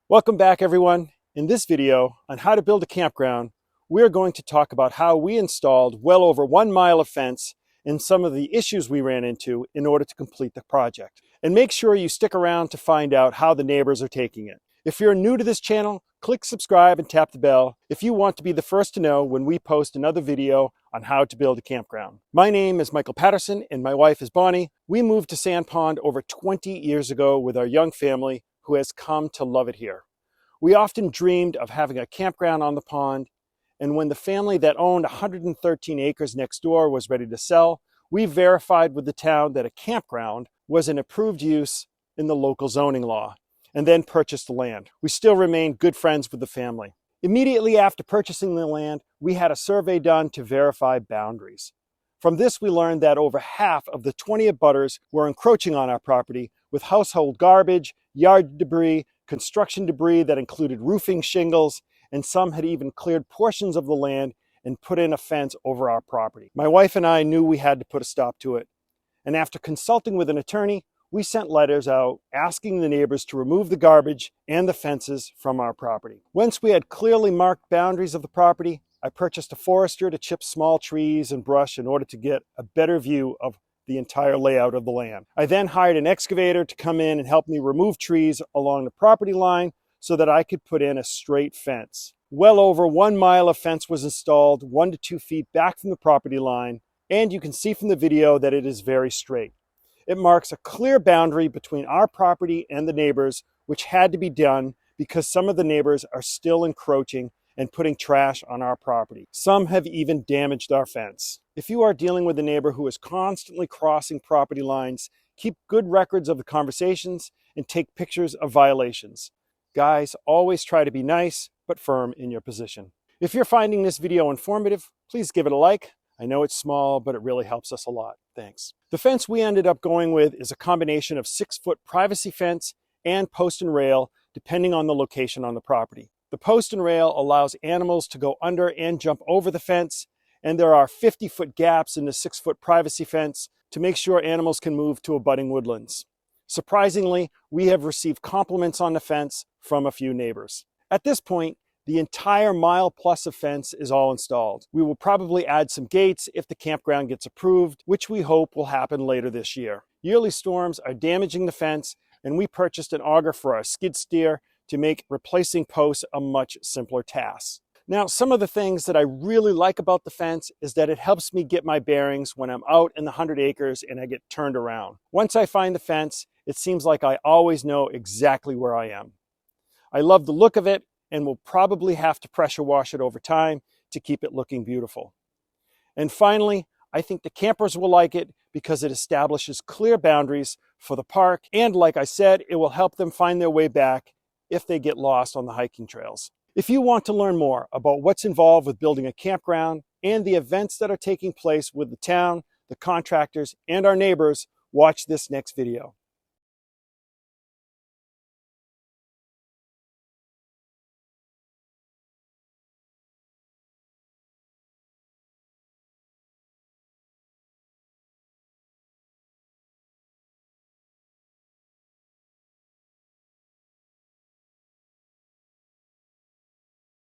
Welcome back, everyone. In this video on how to build a campground, we're going to talk about how we installed well over 1 mile of fence and some of the issues we ran into in order to complete the project. And make sure you stick around to find out how the neighbors are taking it. If you're new to this channel, click subscribe and tap the bell if you want to be the first to know when we post another video on how to build a campground. My name is Michael Patterson and my wife is Bonnie. We moved to Sand Pond over 20 years ago with our young family who has come to love it here. We often dreamed of having a campground on the pond, and when the family that owned 113 acres next door was ready to sell, we verified with the town that a campground was an approved use in the local zoning law, and then purchased the land. We still remain good friends with the family. Immediately after purchasing the land, we had a survey done to verify boundaries. From this, we learned that over half of the 20 abutters were encroaching on our property with household garbage, yard debris, construction debris that included roofing shingles, and some had even cleared portions of the land and put in a fence over our property. My wife and I knew we had to put a stop to it. And after consulting with an attorney, we sent letters out asking the neighbors to remove the garbage and the fences from our property. Once we had clearly marked boundaries of the property, I purchased a forester to chip small trees and brush in order to get a better view of the entire layout of the land. I then hired an excavator to come in and help me remove trees along the property line so that I could put in a straight fence. Well over 1 mile of fence was installed 1 to 2 feet back from the property line, and you can see from the video that it is very straight. It marks a clear boundary between our property and the neighbors, which had to be done because some of the neighbors are still encroaching and putting trash on our property. Some have even damaged our fence. If you are dealing with a neighbor who is constantly crossing property lines, keep good records of the conversations and take pictures of violations. Guys, always try to be nice but firm in your position. If you're finding this video informative, please give it a like. I know it's small, but it really helps us a lot. Thanks. The fence we ended up going with is a combination of 6-foot privacy fence and post and rail, depending on the location on the property. The post and rail allows animals to go under and jump over the fence, and there are 50-foot gaps in the 6-foot privacy fence to make sure animals can move to abutting woodlands. Surprisingly, we have received compliments on the fence from a few neighbors. At this point, the entire mile plus of fence is all installed. We will probably add some gates if the campground gets approved, which we hope will happen later this year. Yearly storms are damaging the fence, and we purchased an auger for our skid steer to make replacing posts a much simpler task. Now, some of the things that I really like about the fence is that it helps me get my bearings when I'm out in the 100 acres and I get turned around. Once I find the fence, it seems like I always know exactly where I am. I love the look of it and will probably have to pressure wash it over time to keep it looking beautiful. And finally, I think the campers will like it because it establishes clear boundaries for the park, and like I said, it will help them find their way back if they get lost on the hiking trails. If you want to learn more about what's involved with building a campground and the events that are taking place with the town, the contractors, and our neighbors, watch this next video.